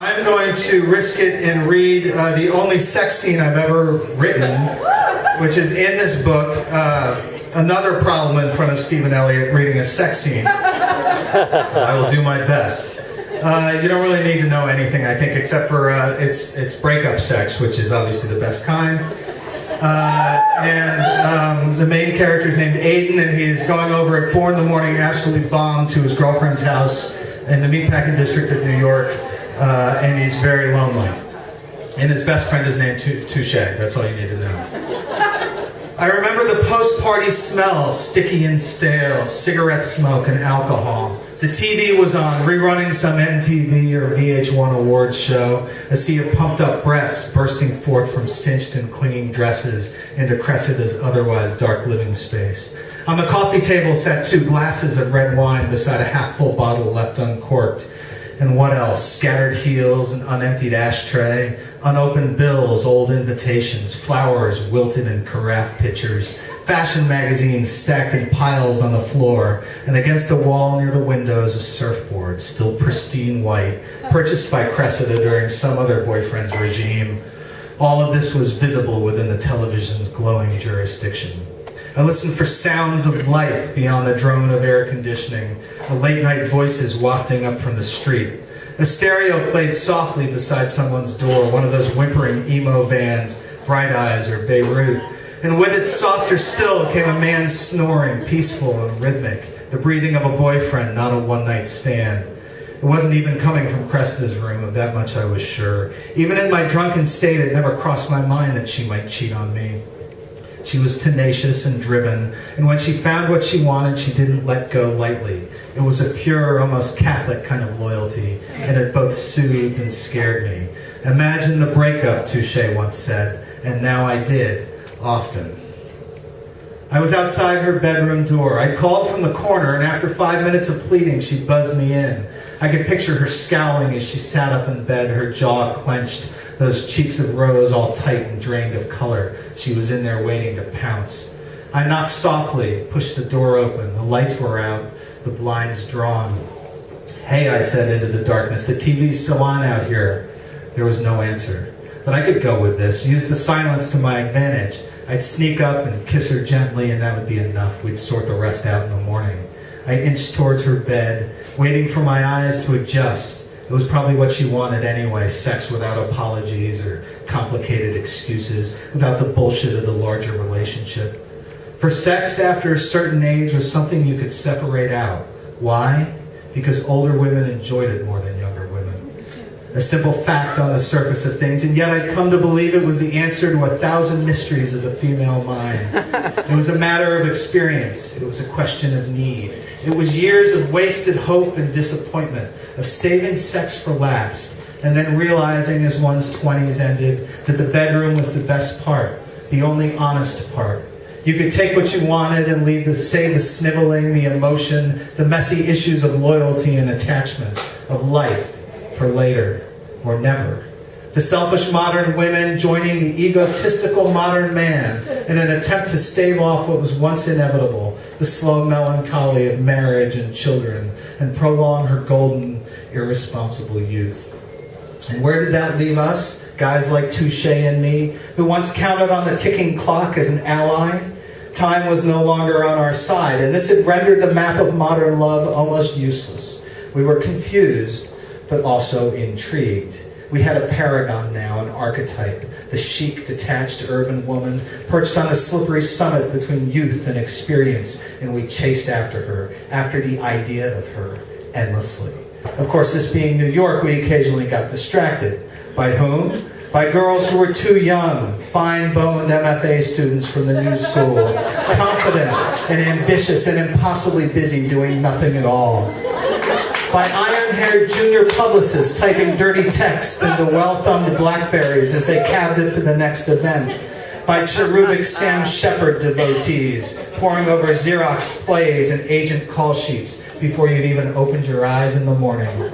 I'm going to risk it and read the only sex scene I've ever written, which is in this book. Another problem in front of Stephen Elliott reading a sex scene. I will do my best. You don't really need to know anything, I think, except for it's breakup sex, which is obviously the best kind. The main character is named Aiden, and he is going over at 4 in the morning, absolutely bombed, to his girlfriend's house in the meatpacking district of New York, and he's very lonely. And his best friend is named Touche. That's all you need to know. I remember the post-party smell, sticky and stale, cigarette smoke and alcohol. The TV was on, rerunning some MTV or VH1 awards show, a sea of pumped-up breasts bursting forth from cinched and clinging dresses into Cressida's otherwise dark living space. On the coffee table sat 2 glasses of red wine beside a half-full bottle left uncorked. And what else? Scattered heels, an unemptied ashtray, unopened bills, old invitations, flowers wilted in carafe pitchers, fashion magazines stacked in piles on the floor, and against a wall near the windows a surfboard, still pristine white, purchased by Cressida during some other boyfriend's regime. All of this was visible within the television's glowing jurisdiction. I listened for sounds of life beyond the drone of air conditioning, the late-night voices wafting up from the street. A stereo played softly beside someone's door, one of those whimpering emo bands, Bright Eyes or Beirut. And with it, softer still, came a man snoring, peaceful and rhythmic, the breathing of a boyfriend, not a one-night stand. It wasn't even coming from Cressida's room, of that much I was sure. Even in my drunken state, it never crossed my mind that she might cheat on me. She was tenacious and driven, and when she found what she wanted, she didn't let go lightly. It was a pure, almost Catholic kind of loyalty, and it both soothed and scared me. Imagine the breakup, Touche once said, and now I did, often. I was outside her bedroom door. I called from the corner, and after 5 minutes of pleading, she buzzed me in. I could picture her scowling as she sat up in bed, her jaw clenched, those cheeks of rose all tight and drained of color. She was in there waiting to pounce. I knocked softly, pushed the door open. The lights were out, the blinds drawn. "Hey," I said into the darkness, "the TV's still on out here." There was no answer. But I could go with this, use the silence to my advantage. I'd sneak up and kiss her gently, and that would be enough. We'd sort the rest out in the morning. I inched towards her bed, waiting for my eyes to adjust. It was probably what she wanted anyway, sex without apologies or complicated excuses, without the bullshit of the larger relationship. For sex after a certain age was something you could separate out. Why? Because older women enjoyed it more than younger women. A simple fact on the surface of things, and yet I'd come to believe it was the answer to 1,000 mysteries of the female mind. It was a matter of experience. It was a question of need. It was years of wasted hope and disappointment, of saving sex for last, and then realizing as one's 20s ended that the bedroom was the best part, the only honest part. You could take what you wanted and leave the sniveling, the emotion, the messy issues of loyalty and attachment, of life, for later, or never. The selfish modern women joining the egotistical modern man in an attempt to stave off what was once inevitable, the slow melancholy of marriage and children, and prolong her golden, irresponsible youth. And where did that leave us? Guys like Touche and me, who once counted on the ticking clock as an ally? Time was no longer on our side, and this had rendered the map of modern love almost useless. We were confused, but also intrigued. We had a paragon now, an archetype, the chic, detached urban woman, perched on a slippery summit between youth and experience, and we chased after her, after the idea of her, endlessly. Of course, this being New York, we occasionally got distracted. By whom? By girls who were too young, fine-boned MFA students from the new school, confident and ambitious and impossibly busy doing nothing at all. By iron-haired junior publicists typing dirty text into well-thumbed Blackberries as they cabbed it to the next event. By cherubic Sam Shepard devotees poring over Xerox plays and agent call sheets before you'd even opened your eyes in the morning.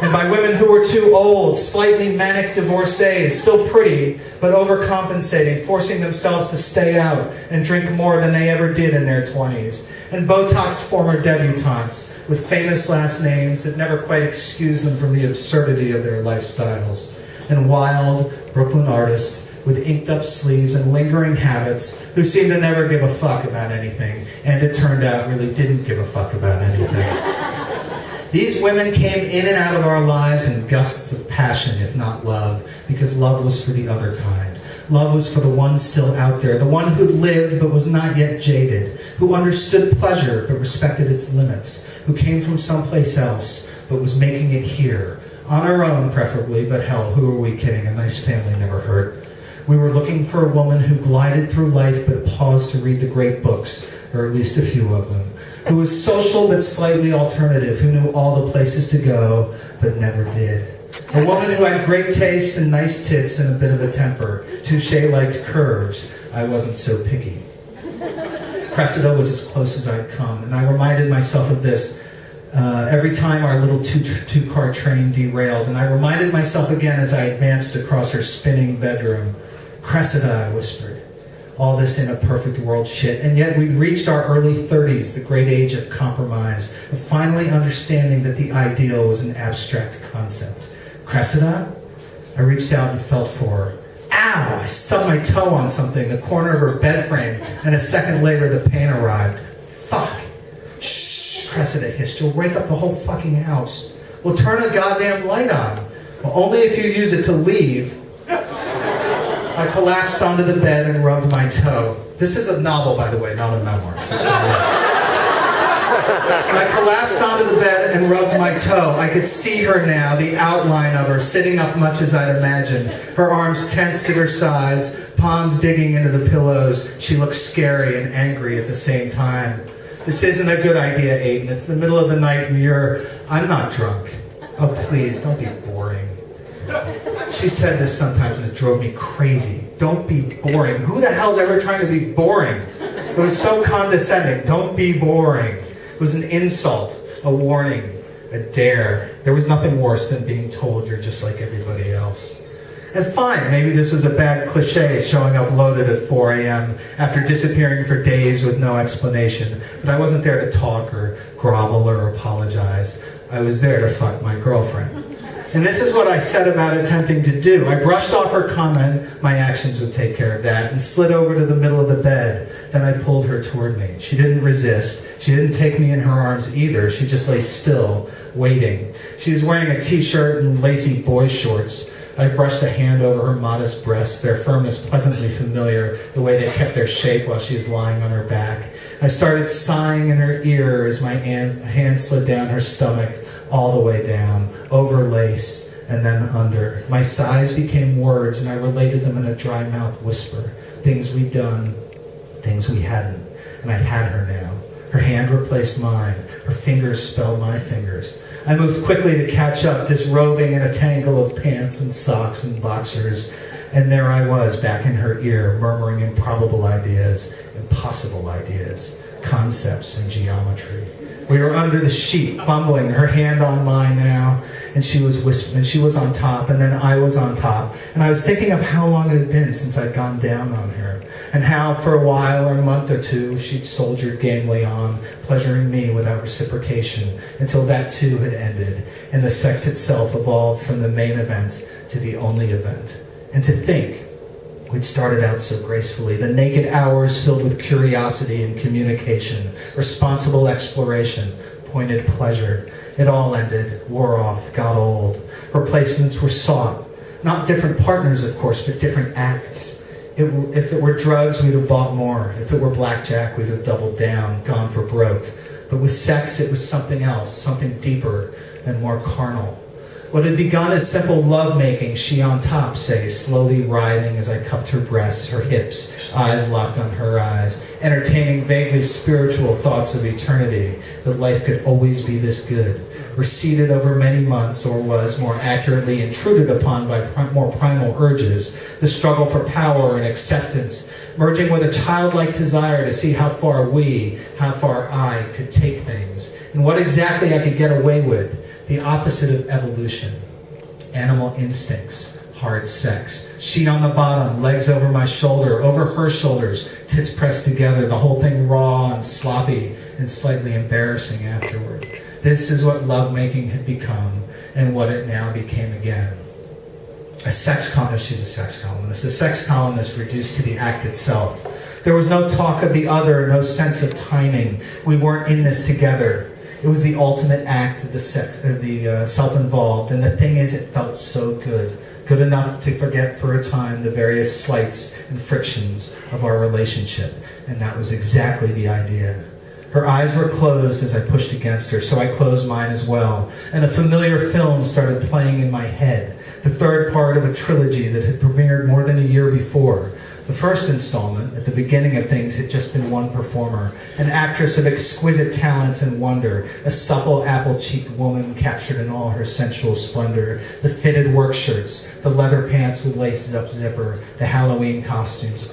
And by women who were too old, slightly manic divorcees, still pretty, but overcompensating, forcing themselves to stay out and drink more than they ever did in their 20s. And Botoxed former debutantes, with famous last names that never quite excuse them from the absurdity of their lifestyles, and wild Brooklyn artists with inked-up sleeves and lingering habits who seemed to never give a fuck about anything, and it turned out really didn't give a fuck about anything. These women came in and out of our lives in gusts of passion, if not love, because love was for the other kind. Love was for the one still out there, the one who lived but was not yet jaded, who understood pleasure but respected its limits, who came from someplace else but was making it here, on our own preferably, but hell, who are we kidding? A nice family never hurt. We were looking for a woman who glided through life but paused to read the great books, or at least a few of them, who was social but slightly alternative, who knew all the places to go but never did. A woman who had great taste and nice tits and a bit of a temper. Touche liked curves. I wasn't so picky. Cressida was as close as I'd come, and I reminded myself of this every time our little two-car train derailed, and I reminded myself again as I advanced across her spinning bedroom. Cressida, I whispered. All this in a perfect world shit, and yet we'd reached our early 30s, the great age of compromise, of finally understanding that the ideal was an abstract concept. Cressida? I reached out and felt for her. Ow! I stubbed my toe on something, the corner of her bed frame, and a second later the pain arrived. Fuck! Shh! Cressida hissed. You'll wake up the whole fucking house. Well, turn a goddamn light on. Well, only if you use it to leave. I collapsed onto the bed and rubbed my toe. This is a novel, by the way, not a memoir. Just so you know. I collapsed onto the bed and rubbed my toe. I could see her now, the outline of her, sitting up much as I'd imagined. Her arms tensed at her sides, palms digging into the pillows. She looked scary and angry at the same time. This isn't a good idea, Aiden. It's the middle of the night and I'm not drunk. Oh, please, don't be boring. She said this sometimes and it drove me crazy. Don't be boring. Who the hell's ever trying to be boring? It was so condescending. Don't be boring. It was an insult, a warning, a dare. There was nothing worse than being told you're just like everybody else. And fine, maybe this was a bad cliche, showing up loaded at 4 a.m. after disappearing for days with no explanation. But I wasn't there to talk or grovel or apologize. I was there to fuck my girlfriend. And this is what I said about attempting to do. I brushed off her comment, my actions would take care of that, and slid over to the middle of the bed. Then I pulled her toward me. She didn't resist. She didn't take me in her arms either. She just lay still, waiting. She was wearing a t-shirt and lacy boy shorts. I brushed a hand over her modest breasts, their firmness pleasantly familiar, the way they kept their shape while she was lying on her back. I started sighing in her ear as my hand slid down her stomach, all the way down, over lace, and then under. My sighs became words, and I related them in a dry mouth whisper. Things we'd done, things we hadn't. And I had her now. Her hand replaced mine. Her fingers spelled my fingers. I moved quickly to catch up, disrobing in a tangle of pants and socks and boxers. And there I was, back in her ear, murmuring improbable ideas, impossible ideas, concepts and geometry. We were under the sheet, fumbling, her hand on mine now, and she was whispering. She was on top, and then I was on top. And I was thinking of how long it had been since I'd gone down on her, and how for a while or a month or two she'd soldiered gamely on, pleasuring me without reciprocation, until that too had ended, and the sex itself evolved from the main event to the only event. And to think, we'd started out so gracefully, the naked hours filled with curiosity and communication, responsible exploration, pointed pleasure. It all ended, wore off, got old. Replacements were sought. Not different partners, of course, but different acts. If it were drugs, we'd have bought more. If it were blackjack, we'd have doubled down, gone for broke. But with sex, it was something else, something deeper and more carnal. What had begun as simple lovemaking, she on top, say, slowly writhing as I cupped her breasts, her hips, eyes locked on her eyes, entertaining vaguely spiritual thoughts of eternity, that life could always be this good, receded over many months, or was more accurately intruded upon by more primal urges, the struggle for power and acceptance, merging with a childlike desire to see how far I could take things, and what exactly I could get away with. The opposite of evolution. Animal instincts, hard sex. She on the bottom, legs over my shoulder, over her shoulders, tits pressed together, the whole thing raw and sloppy and slightly embarrassing afterward. This is what lovemaking had become and what it now became again. She's a sex columnist. A sex columnist reduced to the act itself. There was no talk of the other, no sense of timing. We weren't in this together. It was the ultimate act of the self-involved, and the thing is, it felt so good. Good enough to forget for a time the various slights and frictions of our relationship. And that was exactly the idea. Her eyes were closed as I pushed against her, so I closed mine as well. And a familiar film started playing in my head, the third part of a trilogy that had premiered more than a year before. The first installment, at the beginning of things, had just been one performer, an actress of exquisite talents and wonder, a supple, apple-cheeked woman captured in all her sensual splendor, the fitted work shirts, the leather pants with laced-up zipper, the Halloween costumes,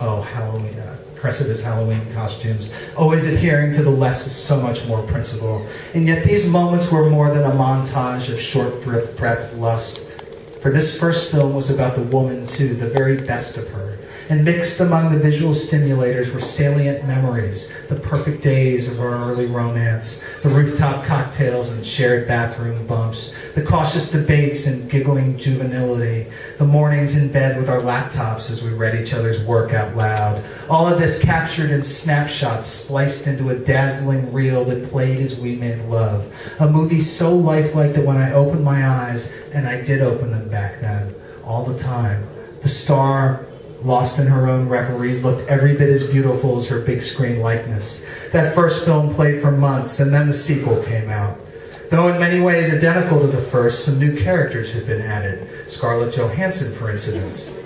Cressida's Halloween costumes, always adhering to the less is so much more principle. And yet these moments were more than a montage of short-breath lust. For this first film was about the woman, too, the very best of her. And mixed among the visual stimulators were salient memories, the perfect days of our early romance, the rooftop cocktails and shared bathroom bumps, the cautious debates and giggling juvenility, the mornings in bed with our laptops as we read each other's work out loud. All of this captured in snapshots, spliced into a dazzling reel that played as we made love. A movie so lifelike that when I opened my eyes, and I did open them back then, all the time, the star, lost in her own reveries, looked every bit as beautiful as her big screen likeness. That first film played for months, and then the sequel came out. Though in many ways identical to the first, some new characters had been added. Scarlett Johansson, for instance.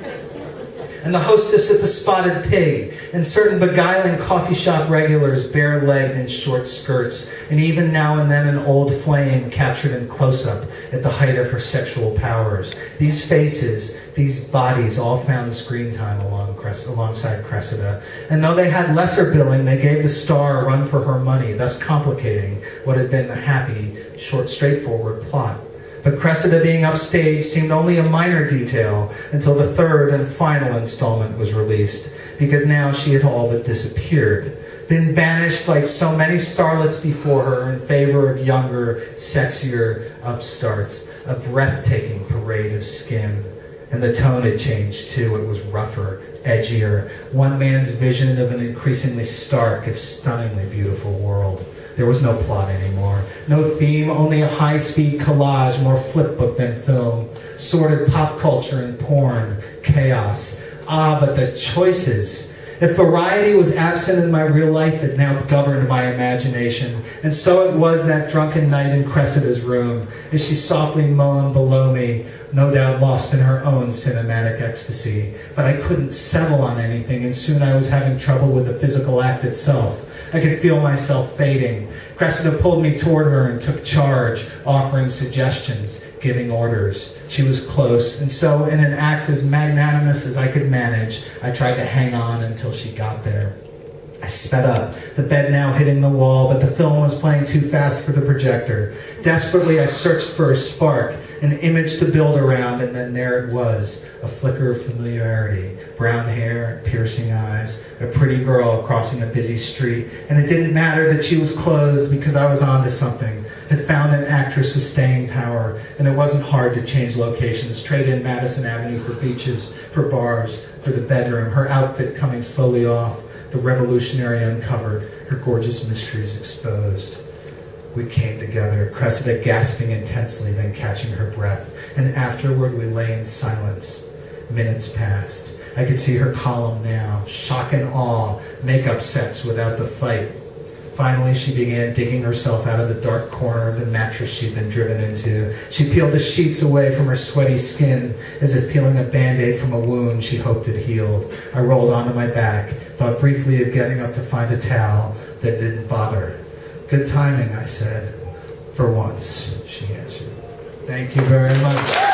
And the hostess at the Spotted Pig, and certain beguiling coffee shop regulars, bare-legged in short skirts, and even now and then an old flame captured in close-up at the height of her sexual powers. These faces, these bodies, all found screen time alongside Cressida. And though they had lesser billing, they gave the star a run for her money, thus complicating what had been the happy, short, straightforward plot. But Cressida being upstage seemed only a minor detail until the third and final installment was released, because now she had all but disappeared, been banished like so many starlets before her in favor of younger, sexier upstarts, a breathtaking parade of skin. And the tone had changed too. It was rougher, edgier, one man's vision of an increasingly stark, if stunningly beautiful world. There was no plot anymore. No theme, only a high-speed collage, more flipbook than film. Sordid pop culture and porn. Chaos. Ah, but the choices. If variety was absent in my real life, it now governed my imagination. And so it was that drunken night in Cressida's room, as she softly moaned below me, no doubt lost in her own cinematic ecstasy. But I couldn't settle on anything, and soon I was having trouble with the physical act itself. I could feel myself fading. Cressida pulled me toward her and took charge, offering suggestions, giving orders. She was close, and so in an act as magnanimous as I could manage, I tried to hang on until she got there. I sped up, the bed now hitting the wall, but the film was playing too fast for the projector. Desperately, I searched for a spark, an image to build around, and then there it was, a flicker of familiarity, brown hair and piercing eyes, a pretty girl crossing a busy street, and it didn't matter that she was closed because I was onto something. Had found an actress with staying power, and it wasn't hard to change locations, trade in Madison Avenue for beaches, for bars, for the bedroom, her outfit coming slowly off, the revolutionary uncovered, her gorgeous mysteries exposed. We came together, Cressida gasping intensely, then catching her breath, and afterward we lay in silence. Minutes passed. I could see her column now, shock and awe, makeup sex without the fight. Finally, she began digging herself out of the dark corner of the mattress she'd been driven into. She peeled the sheets away from her sweaty skin, as if peeling a Band-Aid from a wound she hoped had healed. I rolled onto my back, thought briefly of getting up to find a towel, then didn't bother. Good timing, I said. For once, she answered. Thank you very much.